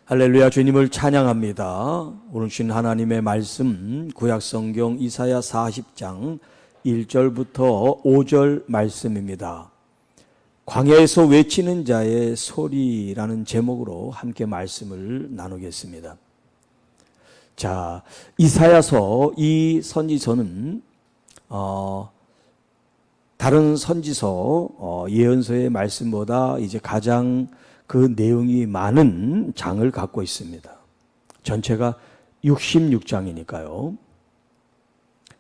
할렐루야, 주님을 찬양합니다. 오늘 주신 하나님의 말씀 구약성경 이사야 40장 1절부터 5절 말씀입니다. 광야에서 외치는 자의 소리라는 제목으로 함께 말씀을 나누겠습니다. 자, 이사야서 이 선지서는 다른 선지서 예언서의 말씀보다 이제 가장 그 내용이 많은 장을 갖고 있습니다. 전체가 66장이니까요.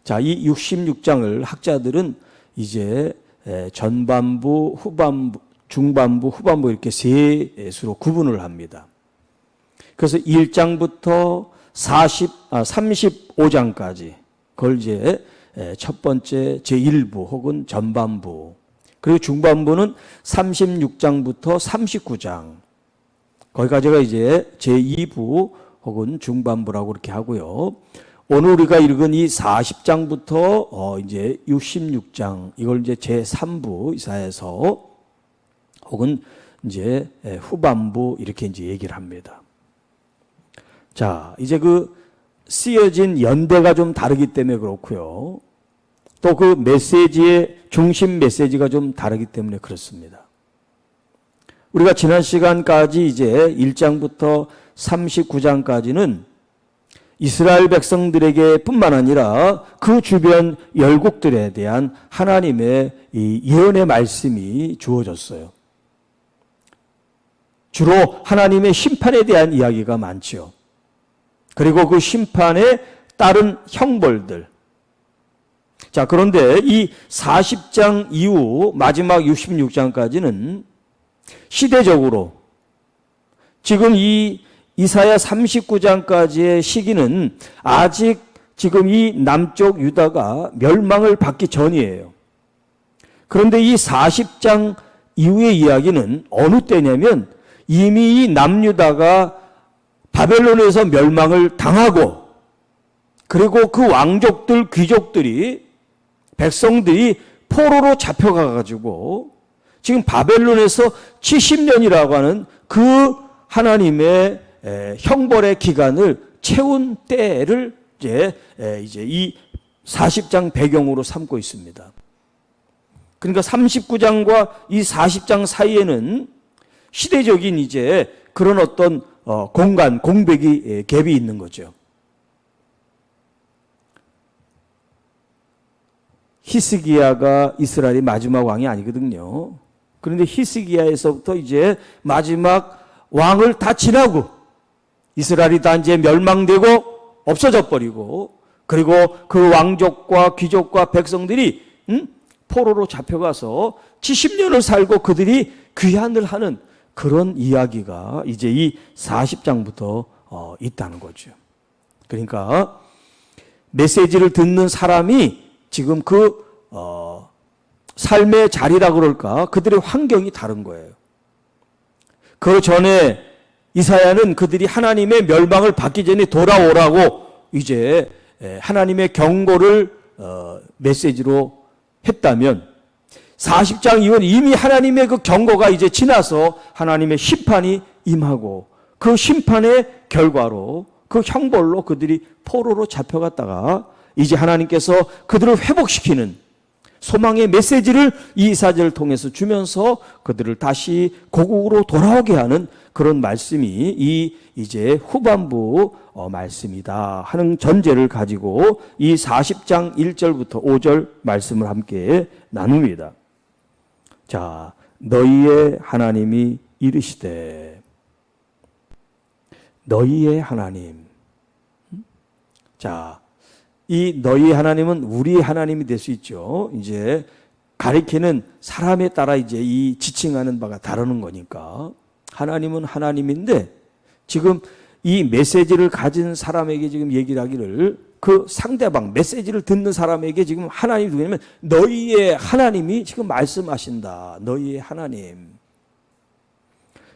자, 이 66장을 학자들은 이제 전반부, 후반부, 중반부, 후반부 이렇게 세 수로 구분을 합니다. 그래서 1장부터 35장까지 그걸 이제 첫 번째 제1부 혹은 전반부, 그리고 중반부는 36장부터 39장, 거기까지가 이제 제2부 혹은 중반부라고 그렇게 하고요. 오늘 우리가 읽은 이 40장부터 이제 66장, 이걸 이제 제3부 이사야서 혹은 이제 후반부 이렇게 이제 얘기를 합니다. 자, 이제 그 쓰여진 연대가 좀 다르기 때문에 그렇고요. 또 그 메시지의 중심 메시지가 좀 다르기 때문에 그렇습니다. 우리가 지난 시간까지 이제 1장부터 39장까지는 이스라엘 백성들에게 뿐만 아니라 그 주변 열국들에 대한 하나님의 이 예언의 말씀이 주어졌어요. 주로 하나님의 심판에 대한 이야기가 많죠. 그리고 그 심판에 따른 형벌들. 자, 그런데 이 40장 이후 마지막 66장까지는 시대적으로 지금 이 이사야 39장까지의 시기는 아직 지금 이 남쪽 유다가 멸망을 받기 전이에요. 그런데 이 40장 이후의 이야기는 어느 때냐면 이미 이 남유다가 바벨론에서 멸망을 당하고, 그리고 그 왕족들, 귀족들이, 백성들이 포로로 잡혀가가지고 지금 바벨론에서 70년이라고 하는 그 하나님의 형벌의 기간을 채운 때를 이제 이 40장 배경으로 삼고 있습니다. 그러니까 39장과 이 40장 사이에는 시대적인 이제 그런 어떤 공간, 공백이 갭이 있는 거죠. 히스기야가 이스라엘의 마지막 왕이 아니거든요. 그런데 히스기야에서부터 이제 마지막 왕을 다 지나고 이스라엘이 다 이제 멸망되고 없어져 버리고, 그리고 그 왕족과 귀족과 백성들이 포로로 잡혀가서 70년을 살고 그들이 귀환을 하는 그런 이야기가 이제 이 40장부터 있다는 거죠. 그러니까 메시지를 듣는 사람이 지금 그 삶의 자리라 그럴까, 그들의 환경이 다른 거예요. 그 전에 이사야는 그들이 하나님의 멸망을 받기 전에 돌아오라고 이제 하나님의 경고를 메시지로 했다면, 40장 이후는 이미 하나님의 그 경고가 이제 지나서 하나님의 심판이 임하고, 그 심판의 결과로 그 형벌로 그들이 포로로 잡혀갔다가 이제 하나님께서 그들을 회복시키는 소망의 메시지를 이 이사야를 통해서 주면서 그들을 다시 고국으로 돌아오게 하는 그런 말씀이 이제 후반부 말씀이다 하는 전제를 가지고 이 40장 1절부터 5절 말씀을 함께 나눕니다. 자, 너희의 하나님이 이르시되, 너희의 하나님. 자, 이 너희의 하나님은 우리의 하나님이 될 수 있죠. 이제 가리키는 사람에 따라 이제 이 지칭하는 바가 다르는 거니까 하나님은 하나님인데, 지금 이 메시지를 가진 사람에게 지금 얘기를 하기를, 그 상대방 메시지를 듣는 사람에게 지금 하나님이 누구냐면 너희의 하나님이 지금 말씀하신다. 너희의 하나님.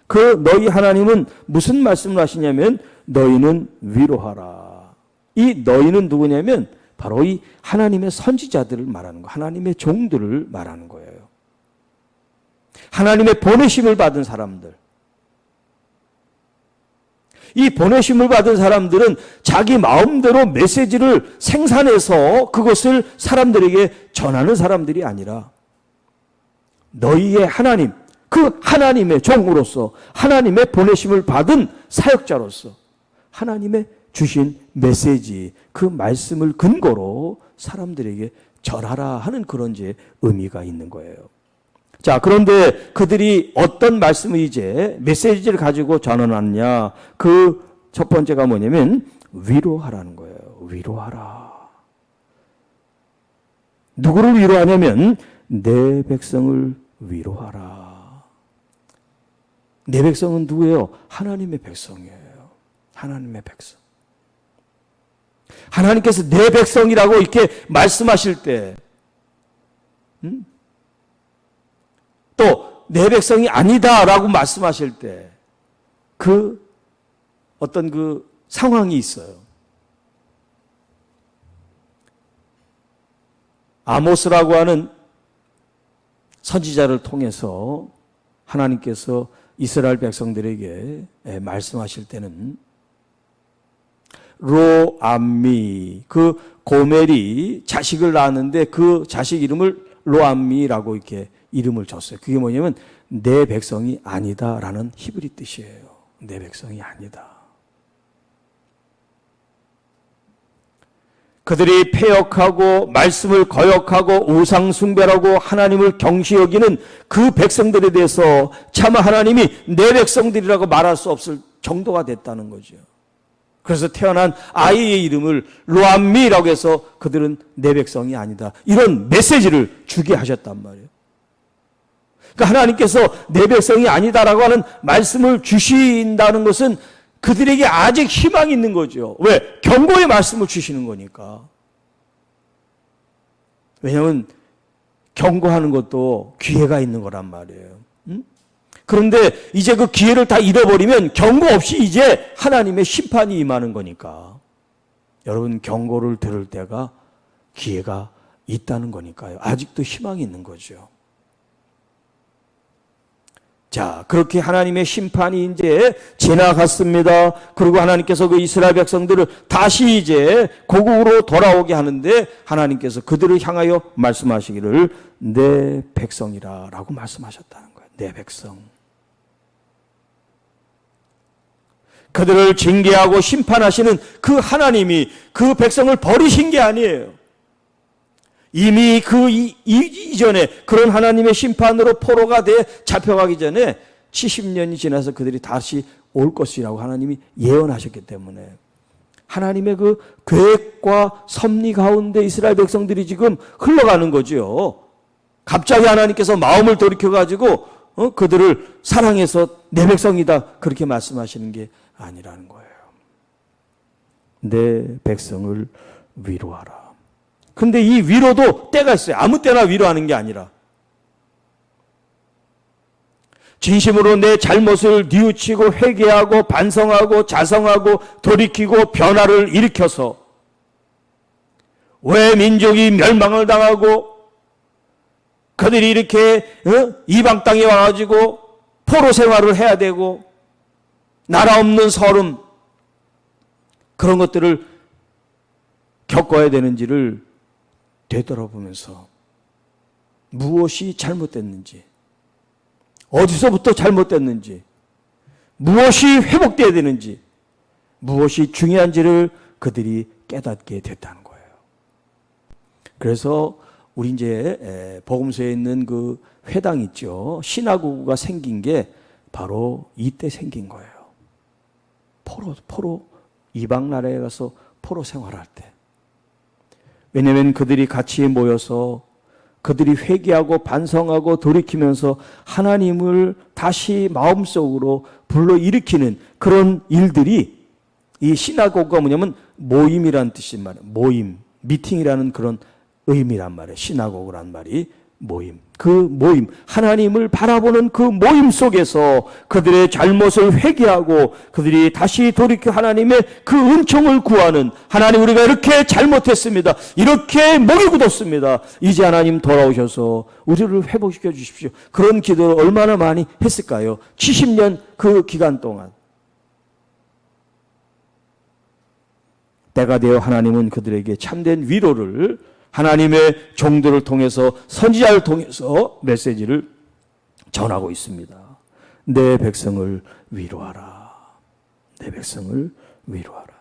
그 너희 하나님은 무슨 말씀을 하시냐면 너희는 위로하라. 이 너희는 누구냐면 바로 이 하나님의 선지자들을 말하는 거예요. 하나님의 종들을 말하는 거예요. 하나님의 보내심을 받은 사람들. 이 보내심을 받은 사람들은 자기 마음대로 메시지를 생산해서 그것을 사람들에게 전하는 사람들이 아니라 너희의 하나님, 그 하나님의 종으로서 하나님의 보내심을 받은 사역자로서 하나님의 주신 메시지, 그 말씀을 근거로 사람들에게 전하라 하는 그런 이제 의미가 있는 거예요. 자, 그런데 그들이 어떤 말씀을 이제 메시지를 가지고 전해놨냐? 그 첫 번째가 뭐냐면 위로하라는 거예요. 위로하라. 누구를 위로하냐면 내 백성을 위로하라. 내 백성은 누구예요? 하나님의 백성이에요. 하나님의 백성. 하나님께서 내 백성이라고 이렇게 말씀하실 때, 또 내 백성이 아니다라고 말씀하실 때, 그 어떤 그 상황이 있어요. 아모스라고 하는 선지자를 통해서 하나님께서 이스라엘 백성들에게 말씀하실 때는 로암미, 그 고멜이 자식을 낳았는데 그 자식 이름을 로암미라고 이렇게 이름을 줬어요. 그게 뭐냐면 내 백성이 아니다라는 히브리 뜻이에요. 내 백성이 아니다. 그들이 패역하고 말씀을 거역하고 우상 숭배라고 하나님을 경시 여기는 그 백성들에 대해서 차마 하나님이 내 백성들이라고 말할 수 없을 정도가 됐다는 거죠. 그래서 태어난 아이의 이름을 로암미라고 해서 그들은 내 백성이 아니다. 이런 메시지를 주게 하셨단 말이에요. 그러니까 하나님께서 내 백성이 아니다라고 하는 말씀을 주신다는 것은 그들에게 아직 희망이 있는 거죠. 왜? 경고의 말씀을 주시는 거니까. 왜냐하면 경고하는 것도 기회가 있는 거란 말이에요. 그런데 이제 그 기회를 다 잃어버리면 경고 없이 이제 하나님의 심판이 임하는 거니까. 여러분, 경고를 들을 때가 기회가 있다는 거니까요. 아직도 희망이 있는 거죠. 자, 그렇게 하나님의 심판이 이제 지나갔습니다. 그리고 하나님께서 그 이스라엘 백성들을 다시 이제 고국으로 돌아오게 하는데 하나님께서 그들을 향하여 말씀하시기를 내 백성이라 라고 말씀하셨다는 거예요. 내 백성. 그들을 징계하고 심판하시는 그 하나님이 그 백성을 버리신 게 아니에요. 이미 그 이전에 그런 하나님의 심판으로 포로가 돼 잡혀가기 전에 70년이 지나서 그들이 다시 올 것이라고 하나님이 예언하셨기 때문에 하나님의 그 계획과 섭리 가운데 이스라엘 백성들이 지금 흘러가는 거죠. 갑자기 하나님께서 마음을 돌이켜가지고 그들을 사랑해서 내 백성이다 그렇게 말씀하시는 게 아니라는 거예요. 내 백성을 위로하라. 근데 이 위로도 때가 있어요. 아무 때나 위로하는 게 아니라 진심으로 내 잘못을 뉘우치고 회개하고 반성하고 자성하고 돌이키고 변화를 일으켜서 왜 민족이 멸망을 당하고 그들이 이렇게 이방 땅에 와가지고 포로 생활을 해야 되고 나라 없는 서름 그런 것들을 겪어야 되는지를 되돌아보면서 무엇이 잘못됐는지, 어디서부터 잘못됐는지, 무엇이 회복되어야 되는지, 무엇이 중요한지를 그들이 깨닫게 됐다는 거예요. 그래서 우리 이제 복음서에 있는 그 회당 있죠. 시나고그가 생긴 게 바로 이때 생긴 거예요. 포로 이방 나라에 가서 포로 생활할 때. 왜냐하면 그들이 같이 모여서 그들이 회개하고 반성하고 돌이키면서 하나님을 다시 마음속으로 불러일으키는 그런 일들이 이 시나고그가 뭐냐면 모임이라는 뜻인 말이에요. 모임, 미팅이라는 그런 의미란 말이에요. 시나고그란 말이 모임. 그 모임, 하나님을 바라보는 그 모임 속에서 그들의 잘못을 회개하고 그들이 다시 돌이켜 하나님의 그 은총을 구하는, 하나님 우리가 이렇게 잘못했습니다. 이렇게 목이 굳었습니다. 이제 하나님 돌아오셔서 우리를 회복시켜 주십시오. 그런 기도를 얼마나 많이 했을까요? 70년 그 기간 동안. 때가 되어 하나님은 그들에게 참된 위로를 하나님의 종들을 통해서 선지자를 통해서 메시지를 전하고 있습니다. 내 백성을 위로하라. 내 백성을 위로하라.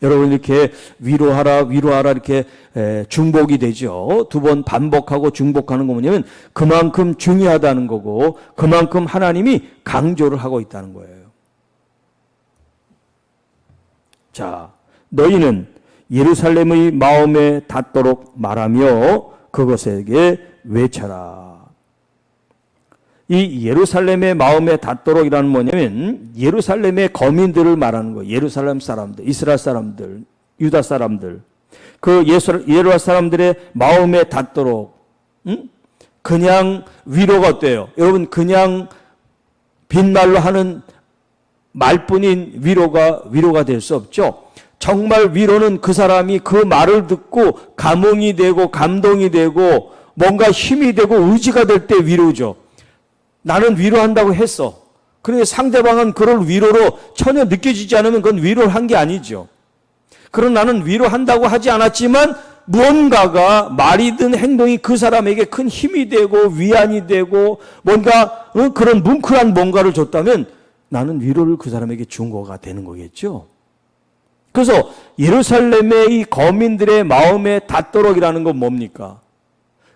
여러분 이렇게 위로하라 이렇게 중복이 되죠. 두 번 반복하고 중복하는 거 뭐냐면 그만큼 중요하다는 거고 그만큼 하나님이 강조를 하고 있다는 거예요. 자, 너희는 예루살렘의 마음에 닿도록 말하며 그것에게 외쳐라. 이 예루살렘의 마음에 닿도록이라는 뭐냐면 예루살렘의 거민들을 말하는 거예요. 예루살렘 사람들, 이스라엘 사람들, 유다 사람들. 그 예루살렘 사람들의 마음에 닿도록. 그냥 위로가 어때요? 여러분 그냥 빈말로 하는 말뿐인 위로가 될 수 없죠. 정말 위로는 그 사람이 그 말을 듣고 감흥이 되고 감동이 되고 뭔가 힘이 되고 의지가 될 때 위로죠. 나는 위로한다고 했어. 그런데 상대방은 그걸 위로로 전혀 느껴지지 않으면 그건 위로를 한 게 아니죠. 그럼 나는 위로한다고 하지 않았지만 무언가가 말이든 행동이 그 사람에게 큰 힘이 되고 위안이 되고 뭔가 그런 뭉클한 뭔가를 줬다면 나는 위로를 그 사람에게 준 거가 되는 거겠죠. 그래서 예루살렘의 이 거민들의 마음에 닿도록이라는 건 뭡니까?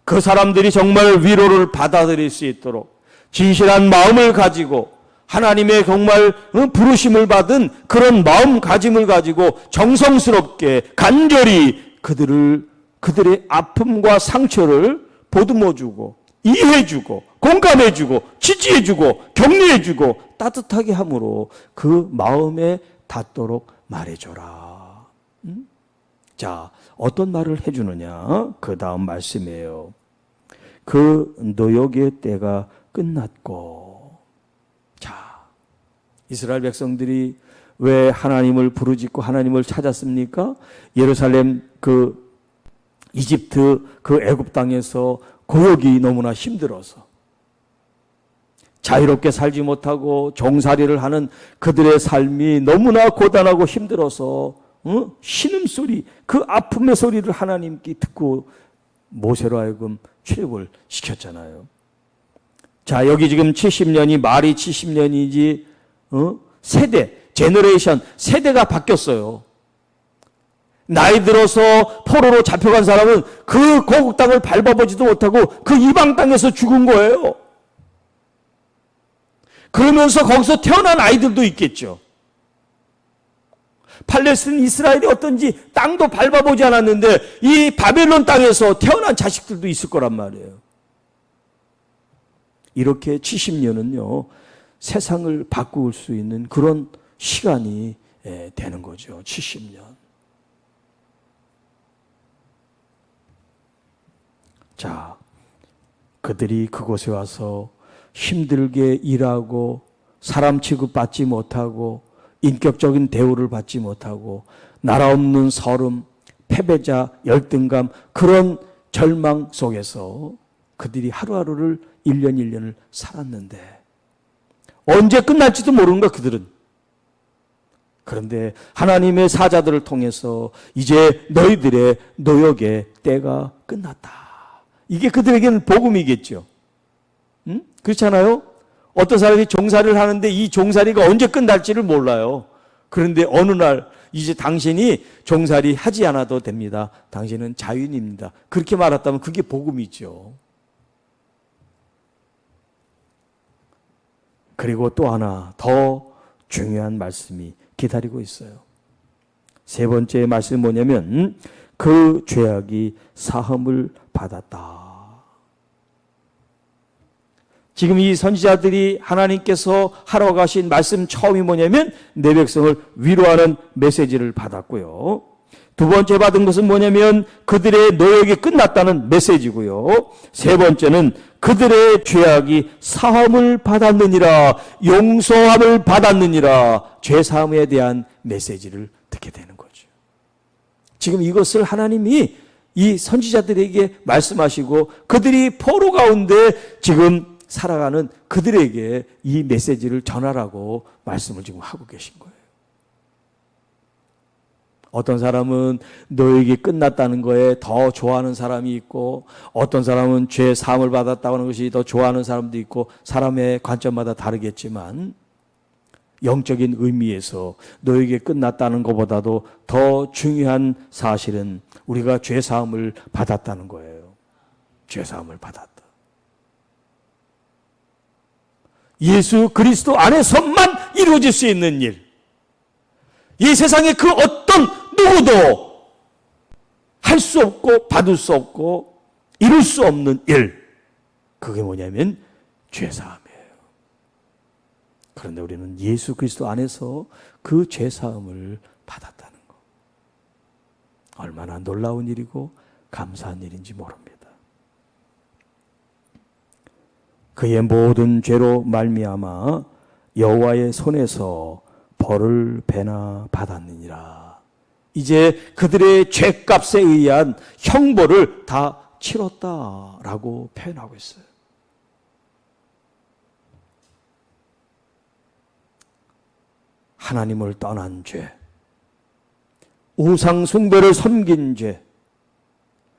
그 사람들이 정말 위로를 받아들일 수 있도록 진실한 마음을 가지고 하나님의 정말 부르심을 받은 그런 마음가짐을 가지고 정성스럽게 간절히 그들의 아픔과 상처를 보듬어주고 이해해주고 공감해주고 지지해주고 격려해주고 따뜻하게 함으로 그 마음에 닿도록 말해줘라. 자, 어떤 말을 해주느냐? 그 다음 말씀이에요. 그 노역의 때가 끝났고. 자, 이스라엘 백성들이 왜 하나님을 부르짖고 하나님을 찾았습니까? 예루살렘 그 이집트 그 애굽 땅에서 고역이 너무나 힘들어서 자유롭게 살지 못하고 종살이를 하는 그들의 삶이 너무나 고단하고 힘들어서 신음소리, 그 아픔의 소리를 하나님께 듣고 모세로 하여금 출애굽을 시켰잖아요. 자, 여기 지금 70년이 말이 70년이지 세대, 제너레이션, 세대가 바뀌었어요. 나이 들어서 포로로 잡혀간 사람은 그 고국 땅을 밟아보지도 못하고 그 이방 땅에서 죽은 거예요. 그러면서 거기서 태어난 아이들도 있겠죠. 팔레스타인 이스라엘이 어떤지 땅도 밟아보지 않았는데 이 바벨론 땅에서 태어난 자식들도 있을 거란 말이에요. 이렇게 70년은요 세상을 바꿀 수 있는 그런 시간이 되는 거죠. 70년. 자, 그들이 그곳에 와서 힘들게 일하고 사람 취급받지 못하고 인격적인 대우를 받지 못하고 나라 없는 서름, 패배자, 열등감 그런 절망 속에서 그들이 하루하루를 1년 1년을 살았는데 언제 끝날지도 모르는 거야 그들은. 그런데 하나님의 사자들을 통해서 이제 너희들의 노역의 때가 끝났다. 이게 그들에게는 복음이겠죠. 그렇잖아요? 어떤 사람이 종살이를 하는데 이 종살이가 언제 끝날지를 몰라요. 그런데 어느 날 이제 당신이 종살이 하지 않아도 됩니다. 당신은 자유인입니다. 그렇게 말했다면 그게 복음이죠. 그리고 또 하나 더 중요한 말씀이 기다리고 있어요. 세 번째 말씀은 뭐냐면 그 죄악이 사함을 받았다. 지금 이 선지자들이 하나님께서 하러 가신 말씀 처음이 뭐냐면 내 백성을 위로하는 메시지를 받았고요. 두 번째 받은 것은 뭐냐면 그들의 노역이 끝났다는 메시지고요. 세 번째는 그들의 죄악이 사함을 받았느니라, 용서함을 받았느니라, 죄사함에 대한 메시지를 듣게 되는 거죠. 지금 이것을 하나님이 이 선지자들에게 말씀하시고 그들이 포로 가운데 지금 살아가는 그들에게 이 메시지를 전하라고 말씀을 지금 하고 계신 거예요. 어떤 사람은 노역이 끝났다는 거에 더 좋아하는 사람이 있고, 어떤 사람은 죄 사함을 받았다고 하는 것이 더 좋아하는 사람도 있고, 사람의 관점마다 다르겠지만 영적인 의미에서 노역이 끝났다는 것보다도 더 중요한 사실은 우리가 죄 사함을 받았다는 거예요. 죄 사함을 받았다. 예수 그리스도 안에서만 이루어질 수 있는 일. 이 세상에 그 어떤 누구도 할 수 없고 받을 수 없고 이룰 수 없는 일. 그게 뭐냐면 죄사함이에요. 그런데 우리는 예수 그리스도 안에서 그 죄사함을 받았다는 것. 얼마나 놀라운 일이고 감사한 일인지 모릅니다. 그의 모든 죄로 말미암아 여호와의 손에서 벌을 배나 받았느니라. 이제 그들의 죄값에 의한 형벌을 다 치렀다라고 표현하고 있어요. 하나님을 떠난 죄, 우상 숭배를 섬긴 죄,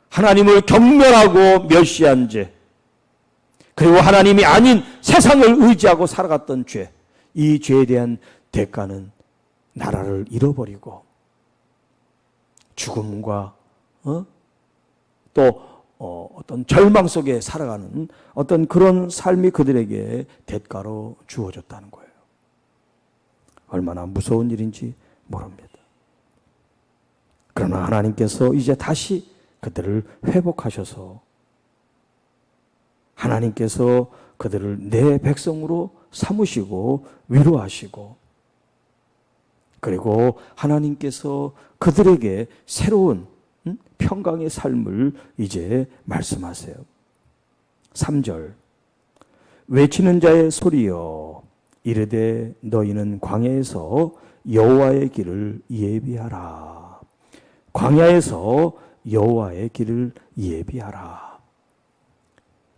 하나님을 경멸하고 멸시한 죄, 그리고 하나님이 아닌 세상을 의지하고 살아갔던 죄, 이 죄에 대한 대가는 나라를 잃어버리고 죽음과 또 어떤 절망 속에 살아가는 어떤 그런 삶이 그들에게 대가로 주어졌다는 거예요. 얼마나 무서운 일인지 모릅니다. 그러나 하나님께서 이제 다시 그들을 회복하셔서 하나님께서 그들을 내 백성으로 삼으시고 위로하시고, 그리고 하나님께서 그들에게 새로운 평강의 삶을 이제 말씀하세요. 3절, 외치는 자의 소리여 이르되 너희는 광야에서 여호와의 길을 예비하라. 광야에서 여호와의 길을 예비하라.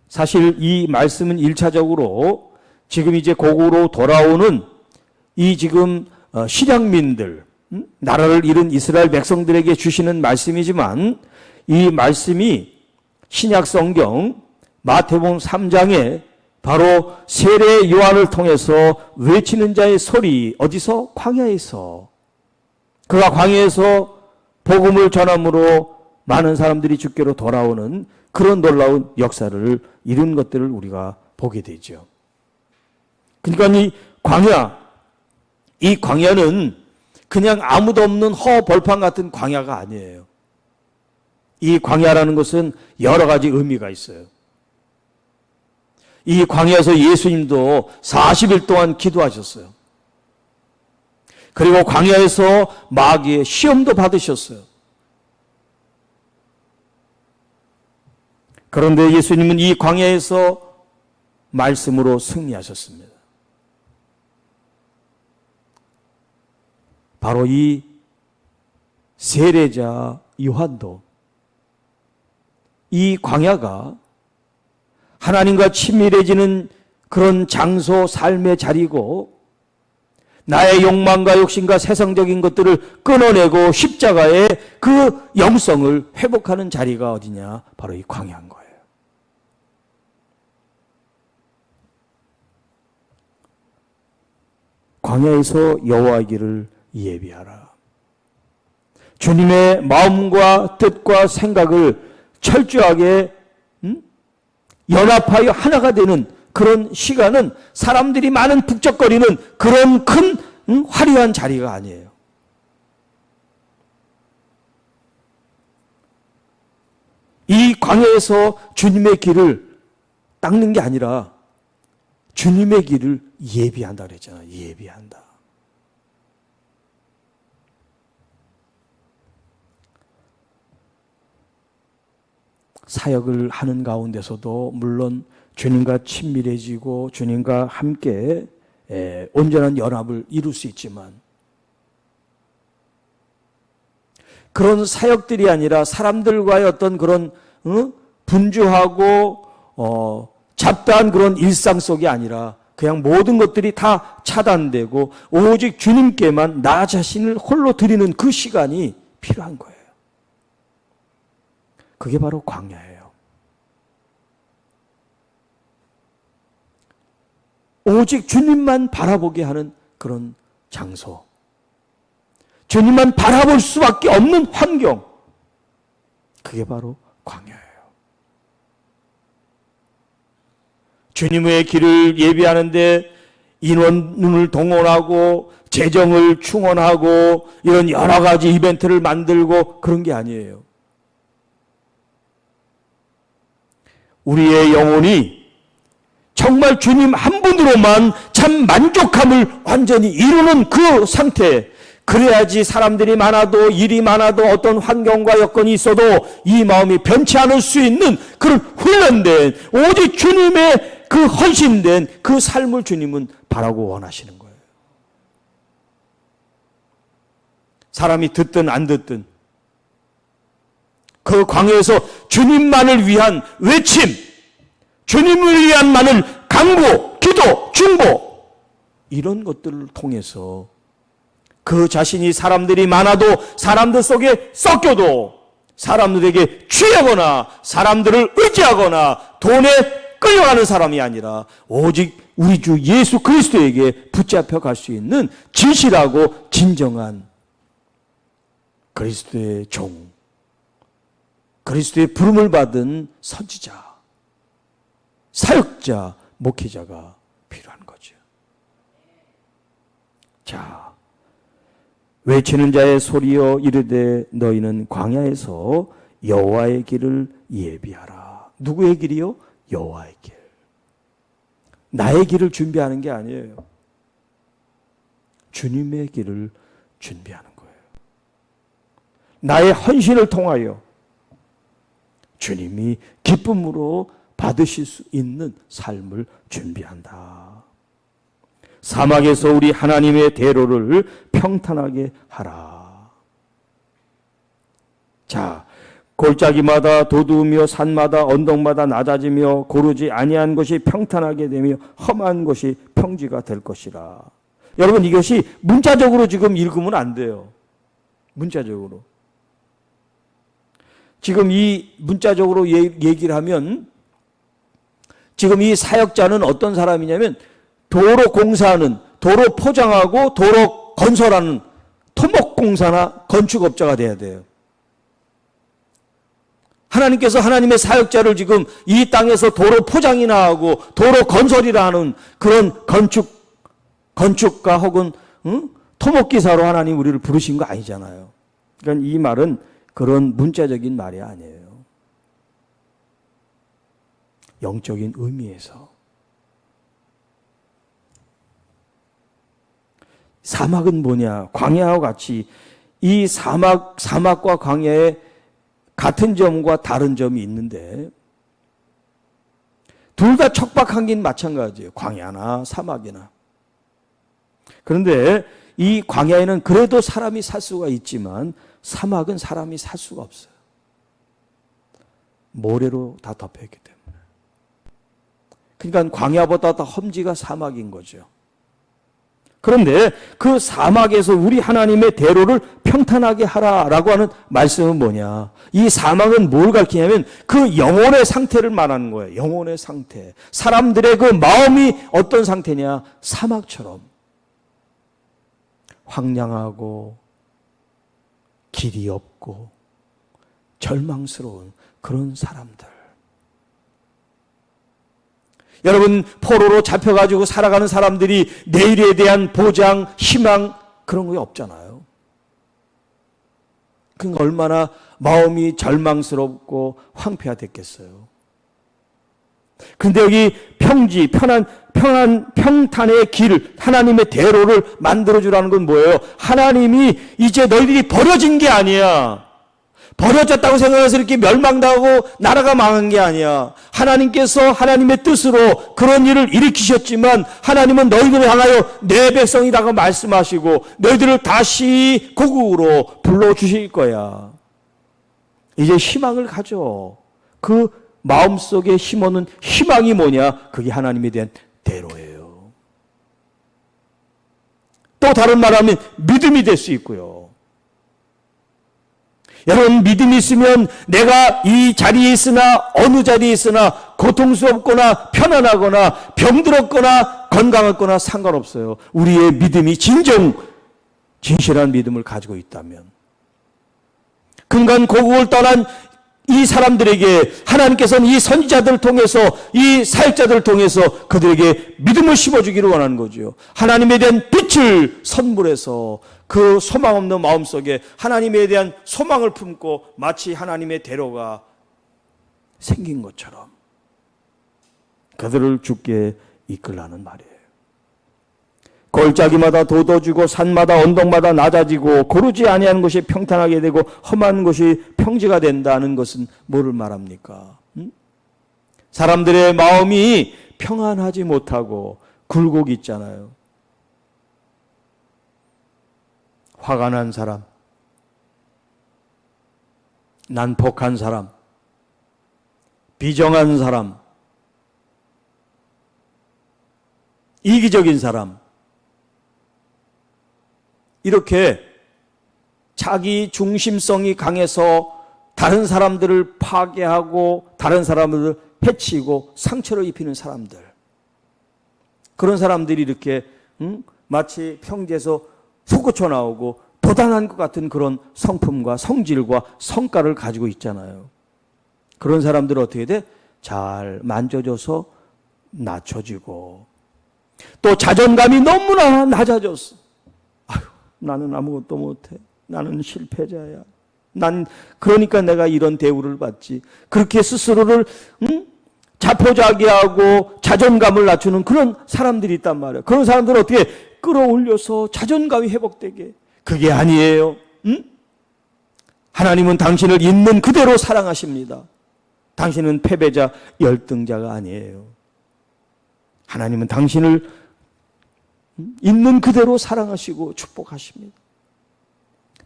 사실 이 말씀은 1차적으로 지금 이제 고국으로 돌아오는 이 지금 실향민들, 나라를 잃은 이스라엘 백성들에게 주시는 말씀이지만, 이 말씀이 신약 성경 마태복음 3장에 바로 세례 요한을 통해서 외치는 자의 소리, 어디서? 광야에서. 그가 광야에서 복음을 전함으로 많은 사람들이 주께로 돌아오는 그런 놀라운 역사를 이룬 것들을 우리가 보게 되죠. 그러니까 이 광야는 그냥 아무도 없는 허벌판 같은 광야가 아니에요. 이 광야라는 것은 여러 가지 의미가 있어요. 이 광야에서 예수님도 40일 동안 기도하셨어요. 그리고 광야에서 마귀의 시험도 받으셨어요. 그런데 예수님은 이 광야에서 말씀으로 승리하셨습니다. 바로 이 세례자 요한도 이 광야가 하나님과 친밀해지는 그런 장소, 삶의 자리고, 나의 욕망과 욕심과 세상적인 것들을 끊어내고 십자가의 그 영성을 회복하는 자리가 어디냐? 바로 이 광야인 거예요. 광야에서 여호와의 길을 예비하라. 주님의 마음과 뜻과 생각을 철저하게 연합하여 하나가 되는 그런 시간은 사람들이 많은 북적거리는 그런 큰 화려한 자리가 아니에요. 이 광야에서 주님의 길을 닦는 게 아니라 주님의 길을 예비한다 그랬잖아요. 예비한다. 사역을 하는 가운데서도 물론 주님과 친밀해지고 주님과 함께 온전한 연합을 이룰 수 있지만, 그런 사역들이 아니라 사람들과의 어떤 그런 분주하고 잡다한 그런 일상 속이 아니라 그냥 모든 것들이 다 차단되고 오직 주님께만 나 자신을 홀로 드리는 그 시간이 필요한 거예요. 그게 바로 광야예요. 오직 주님만 바라보게 하는 그런 장소. 주님만 바라볼 수밖에 없는 환경. 그게 바로 광야예요. 주님의 길을 예비하는데 인원을 동원하고 재정을 충원하고 이런 여러 가지 이벤트를 만들고 그런 게 아니에요. 우리의 영혼이 정말 주님 한 분으로만 참 만족함을 완전히 이루는 그 상태, 그래야지 사람들이 많아도 일이 많아도 어떤 환경과 여건이 있어도 이 마음이 변치 않을 수 있는 그런 훈련된 오직 주님의 그 헌신된 그 삶을 주님은 바라고 원하시는 거예요. 사람이 듣든 안 듣든 그 광야에서 주님만을 위한 외침, 주님을 위한 만을 강구, 기도, 중보 이런 것들을 통해서 그 자신이 사람들이 많아도 사람들 속에 섞여도 사람들에게 취하거나 사람들을 의지하거나 돈에 끌려가는 사람이 아니라 오직 우리 주 예수 그리스도에게 붙잡혀 갈 수 있는 진실하고 진정한 그리스도의 종, 그리스도의 부름을 받은 선지자, 사역자, 목회자가 필요한 거죠. 자, 외치는 자의 소리여 이르되 너희는 광야에서 여호와의 길을 예비하라. 누구의 길이요? 여호와의 길. 나의 길을 준비하는 게 아니에요. 주님의 길을 준비하는 거예요. 나의 헌신을 통하여 주님이 기쁨으로 받으실 수 있는 삶을 준비한다. 사막에서 우리 하나님의 대로를 평탄하게 하라. 자, 골짜기마다 도두우며 산마다 언덕마다 낮아지며 고르지 아니한 것이 평탄하게 되며 험한 것이 평지가 될 것이라. 여러분, 이것이 문자적으로 지금 읽으면 안 돼요. 문자적으로. 지금 이 문자적으로 얘기를 하면 지금 이 사역자는 어떤 사람이냐면 도로 공사하는, 도로 포장하고 도로 건설하는 토목공사나 건축업자가 돼야 돼요. 하나님께서 하나님의 사역자를 지금 이 땅에서 도로 포장이나 하고 도로 건설이라 하는 그런 건축가 혹은 토목기사로 하나님 우리를 부르신 거 아니잖아요. 그러니까 이 말은 그런 문자적인 말이 아니에요. 영적인 의미에서. 사막은 뭐냐? 광야와 같이 이 사막과 광야에 같은 점과 다른 점이 있는데 둘 다 척박한 긴 마찬가지예요. 광야나 사막이나. 그런데 이 광야에는 그래도 사람이 살 수가 있지만 사막은 사람이 살 수가 없어요. 모래로 다 덮여있기 때문에. 그러니까 광야보다 더 험지가 사막인 거죠. 그런데 그 사막에서 우리 하나님의 대로를 평탄하게 하라라고 하는 말씀은 뭐냐? 이 사막은 뭘 가리키냐면 그 영혼의 상태를 말하는 거예요. 영혼의 상태. 사람들의 그 마음이 어떤 상태냐? 사막처럼 황량하고 길이 없고 절망스러운 그런 사람들. 여러분, 포로로 잡혀가지고 살아가는 사람들이 내일에 대한 보장, 희망 그런 게 없잖아요. 그러니까 얼마나 마음이 절망스럽고 황폐화됐겠어요. 근데 여기 평지, 평탄의 길, 하나님의 대로를 만들어주라는 건 뭐예요? 하나님이 이제 너희들이 버려진 게 아니야. 버려졌다고 생각해서 이렇게 멸망당하고 나라가 망한 게 아니야. 하나님께서 하나님의 뜻으로 그런 일을 일으키셨지만 하나님은 너희들을 향하여 내 백성이라고 말씀하시고 너희들을 다시 고국으로 불러주실 거야. 이제 희망을 가져. 그 마음속에 심어놓은 희망이 뭐냐? 그게 하나님에 대한 대로예요. 또 다른 말하면 믿음이 될 수 있고요. 여러분, 믿음이 있으면 내가 이 자리에 있으나 어느 자리에 있으나 고통스럽거나 편안하거나 병들었거나 건강했거나 상관없어요. 우리의 믿음이 진실한 믿음을 가지고 있다면. 근간고국을 떠난 이 사람들에게 하나님께서는 이 선지자들을 통해서, 이 사역자들을 통해서 그들에게 믿음을 심어주기를 원하는 거죠. 하나님에 대한 빛을 선물해서 그 소망 없는 마음속에 하나님에 대한 소망을 품고 마치 하나님의 대로가 생긴 것처럼 그들을 주께 이끌라는 말이에요. 골짜기마다 돋워지고 산마다 언덕마다 낮아지고 고르지 아니하는 것이 평탄하게 되고 험한 것이 평지가 된다는 것은 뭐를 말합니까? 사람들의 마음이 평안하지 못하고 굴곡이 있잖아요. 화가 난 사람, 난폭한 사람, 비정한 사람, 이기적인 사람, 이렇게 자기 중심성이 강해서 다른 사람들을 파괴하고 다른 사람들을 해치고 상처를 입히는 사람들, 그런 사람들이 이렇게 마치 평지에서 솟구쳐 나오고 도단한 것 같은 그런 성품과 성질과 성과를 가지고 있잖아요. 그런 사람들은 어떻게 돼? 잘 만져줘서 낮춰지고, 또 자존감이 너무나 낮아졌어. 아유, 나는 아무것도 못해. 나는 실패자야. 그러니까 내가 이런 대우를 받지. 그렇게 스스로를 자포자기하고 자존감을 낮추는 그런 사람들이 있단 말이에요. 그런 사람들은 어떻게 끌어올려서 자존감이 회복되게. 그게 아니에요. 하나님은 당신을 있는 그대로 사랑하십니다. 당신은 패배자, 열등자가 아니에요. 하나님은 당신을 있는 그대로 사랑하시고 축복하십니다.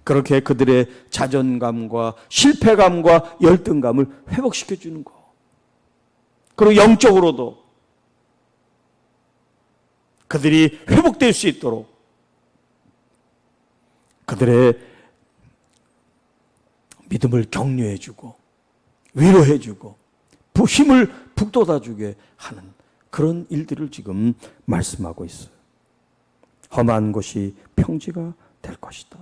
그렇게 그들의 자존감과 실패감과 열등감을 회복시켜 주는 거. 그리고 영적으로도 그들이 회복될 수 있도록 그들의 믿음을 격려해주고 위로해주고 힘을 북돋아주게 하는 그런 일들을 지금 말씀하고 있어요. 험한 곳이 평지가 될 것이다.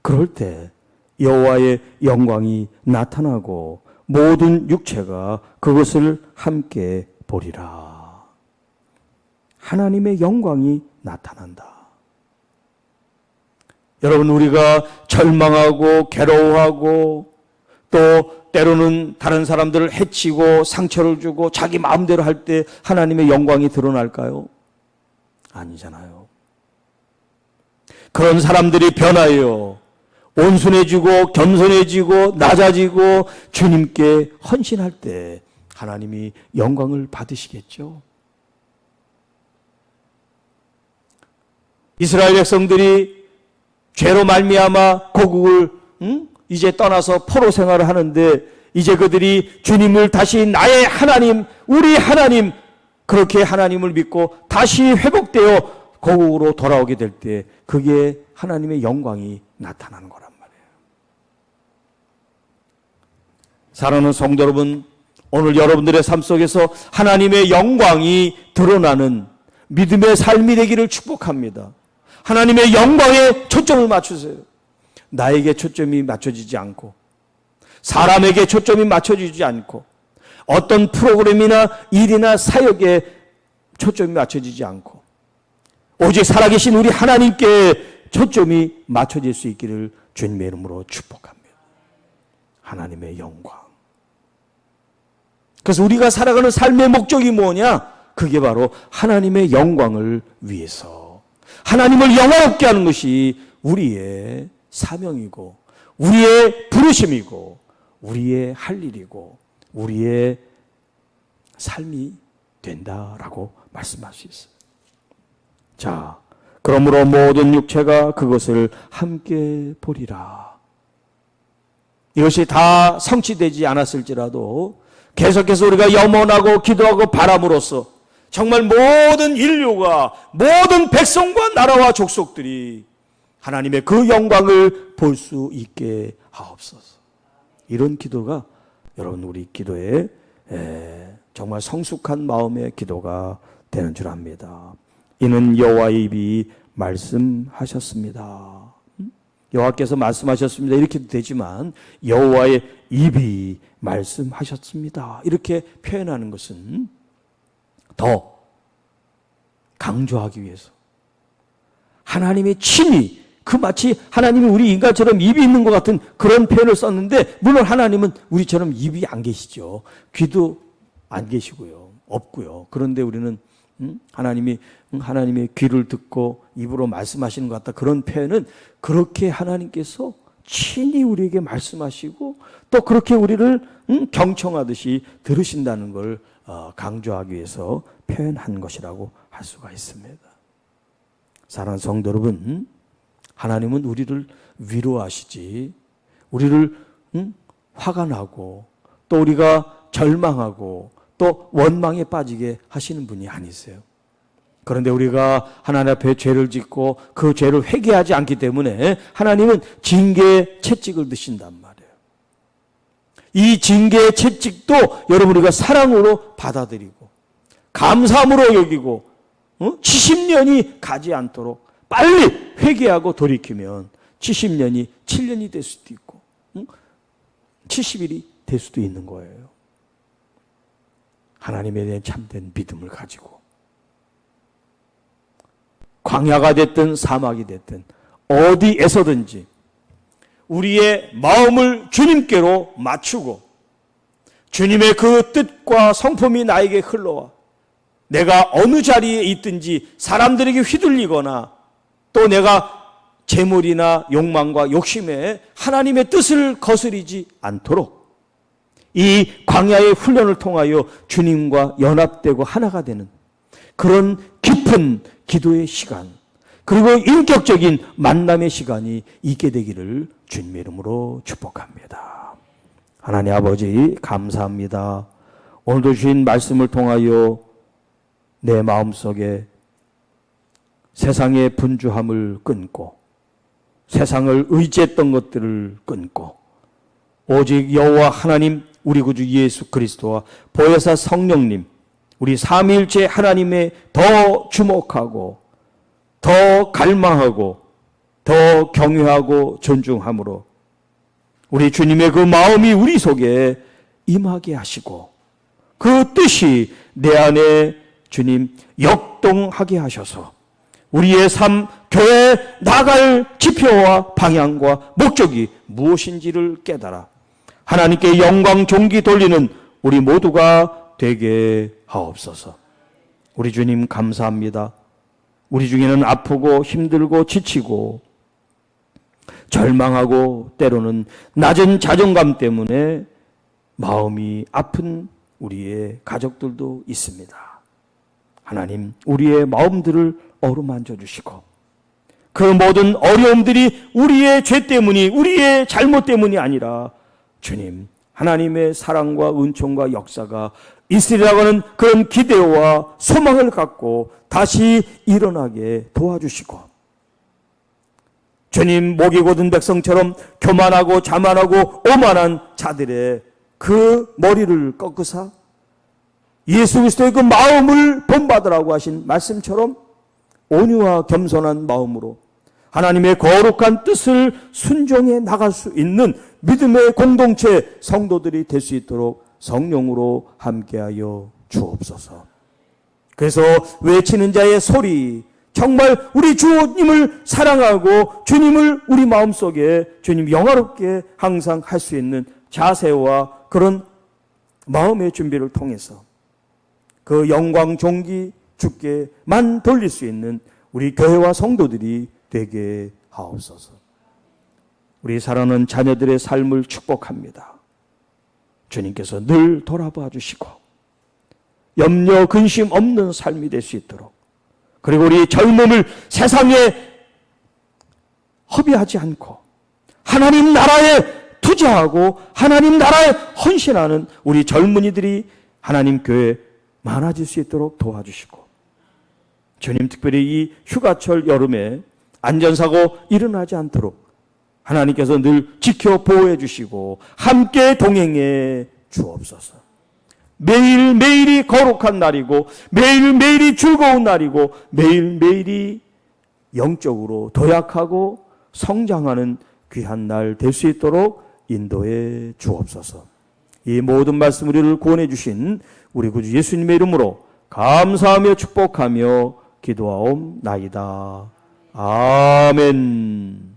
그럴 때 여호와의 영광이 나타나고 모든 육체가 그것을 함께 보리라. 하나님의 영광이 나타난다. 여러분, 우리가 절망하고 괴로워하고 또 때로는 다른 사람들을 해치고 상처를 주고 자기 마음대로 할 때 하나님의 영광이 드러날까요? 아니잖아요. 그런 사람들이 변하여 온순해지고 겸손해지고 낮아지고 주님께 헌신할 때 하나님이 영광을 받으시겠죠. 이스라엘 백성들이 죄로 말미암아 고국을 이제 떠나서 포로 생활을 하는데, 이제 그들이 주님을 다시 나의 하나님, 우리 하나님, 그렇게 하나님을 믿고 다시 회복되어 고국으로 돌아오게 될 때 그게 하나님의 영광이 나타나는 거란 말이에요. 사랑하는 성도 여러분, 오늘 여러분들의 삶 속에서 하나님의 영광이 드러나는 믿음의 삶이 되기를 축복합니다. 하나님의 영광에 초점을 맞추세요. 나에게 초점이 맞춰지지 않고, 사람에게 초점이 맞춰지지 않고, 어떤 프로그램이나 일이나 사역에 초점이 맞춰지지 않고, 오직 살아계신 우리 하나님께 초점이 맞춰질 수 있기를 주님의 이름으로 축복합니다. 하나님의 영광. 그래서 우리가 살아가는 삶의 목적이 뭐냐? 그게 바로 하나님의 영광을 위해서, 하나님을 영화롭게 하는 것이 우리의 사명이고 우리의 부르심이고 우리의 할 일이고 우리의 삶이 된다라고 말씀할 수 있어요. 자, 그러므로 모든 육체가 그것을 함께 보리라. 이것이 다 성취되지 않았을지라도 계속해서 우리가 염원하고 기도하고 바람으로써 정말 모든 인류가, 모든 백성과 나라와 족속들이 하나님의 그 영광을 볼 수 있게 하옵소서. 이런 기도가 여러분 우리 기도에 정말 성숙한 마음의 기도가 되는 줄 압니다. 이는 여호와의 입이 말씀하셨습니다. 여호와께서 말씀하셨습니다. 이렇게도 되지만 여호와의 입이 말씀하셨습니다. 이렇게 표현하는 것은 더 강조하기 위해서 하나님의 친히 그 마치 하나님이 우리 인간처럼 입이 있는 것 같은 그런 표현을 썼는데 물론 하나님은 우리처럼 입이 안 계시죠. 귀도 안 계시고요. 없고요. 그런데 우리는 하나님의 귀를 듣고 입으로 말씀하시는 것 같다. 그런 표현은 그렇게 하나님께서 친히 우리에게 말씀하시고 또 그렇게 우리를 경청하듯이 들으신다는 걸 강조하기 위해서 표현한 것이라고 할 수가 있습니다. 사랑하는 성도 여러분, 하나님은 우리를 위로하시지 우리를 화가 나고 또 우리가 절망하고 또 원망에 빠지게 하시는 분이 아니세요. 그런데 우리가 하나님 앞에 죄를 짓고 그 죄를 회개하지 않기 때문에 하나님은 징계의 채찍을 드신단 말이에요. 이 징계의 채찍도 여러분 우리가 사랑으로 받아들이고 감사함으로 여기고 70년이 가지 않도록 빨리 회개하고 돌이키면 70년이 7년이 될 수도 있고 70일이 될 수도 있는 거예요. 하나님에 대한 참된 믿음을 가지고 광야가 됐든 사막이 됐든 어디에서든지 우리의 마음을 주님께로 맞추고 주님의 그 뜻과 성품이 나에게 흘러와 내가 어느 자리에 있든지 사람들에게 휘둘리거나 또 내가 재물이나 욕망과 욕심에 하나님의 뜻을 거스리지 않도록 이 광야의 훈련을 통하여 주님과 연합되고 하나가 되는 그런 깊은 기도의 시간 그리고 인격적인 만남의 시간이 있게 되기를 주님의 이름으로 축복합니다. 하나님 아버지 감사합니다. 오늘도 주신 말씀을 통하여 내 마음속에 세상의 분주함을 끊고 세상을 의지했던 것들을 끊고 오직 여호와 하나님 우리 구주 예수 그리스도와 보혜사 성령님 우리 삼위일체 하나님에 더 주목하고 더 갈망하고 더 경외하고 존중함으로 우리 주님의 그 마음이 우리 속에 임하게 하시고 그 뜻이 내 안에 주님 역동하게 하셔서 우리의 삶, 교회에 나갈 지표와 방향과 목적이 무엇인지를 깨달아 하나님께 영광 존귀 돌리는 우리 모두가 되게 하옵소서. 우리 주님 감사합니다. 우리 중에는 아프고 힘들고 지치고 절망하고 때로는 낮은 자존감 때문에 마음이 아픈 우리의 가족들도 있습니다. 하나님 우리의 마음들을 어루만져 주시고 그 모든 어려움들이 우리의 죄 때문이 우리의 잘못 때문이 아니라 주님 하나님의 사랑과 은총과 역사가 있으리라고 하는 그런 기대와 소망을 갖고 다시 일어나게 도와주시고 주님 목이 곧은 백성처럼 교만하고 자만하고 오만한 자들의 그 머리를 꺾으사 예수 그리스도의 그 마음을 본받으라고 하신 말씀처럼 온유와 겸손한 마음으로 하나님의 거룩한 뜻을 순종해 나갈 수 있는 믿음의 공동체 성도들이 될 수 있도록 성령으로 함께하여 주옵소서. 그래서 외치는 자의 소리 정말 우리 주님을 사랑하고 주님을 우리 마음속에 주님 영화롭게 항상 할 수 있는 자세와 그런 마음의 준비를 통해서 그 영광 존귀 주께만 돌릴 수 있는 우리 교회와 성도들이 되게 하옵소서. 우리 사랑하는 자녀들의 삶을 축복합니다. 주님께서 늘 돌아봐 주시고 염려 근심 없는 삶이 될 수 있도록 그리고 우리 젊음을 세상에 허비하지 않고 하나님 나라에 투자하고 하나님 나라에 헌신하는 우리 젊은이들이 하나님 교회에 많아질 수 있도록 도와주시고 주님 특별히 이 휴가철 여름에 안전사고 일어나지 않도록 하나님께서 늘 지켜 보호해 주시고 함께 동행해 주옵소서. 매일매일이 거룩한 날이고 매일매일이 즐거운 날이고 매일매일이 영적으로 도약하고 성장하는 귀한 날 될 수 있도록 인도해 주옵소서. 이 모든 말씀 우리를 구원해 주신 우리 구주 예수님의 이름으로 감사하며 축복하며 기도하옵나이다. 아멘.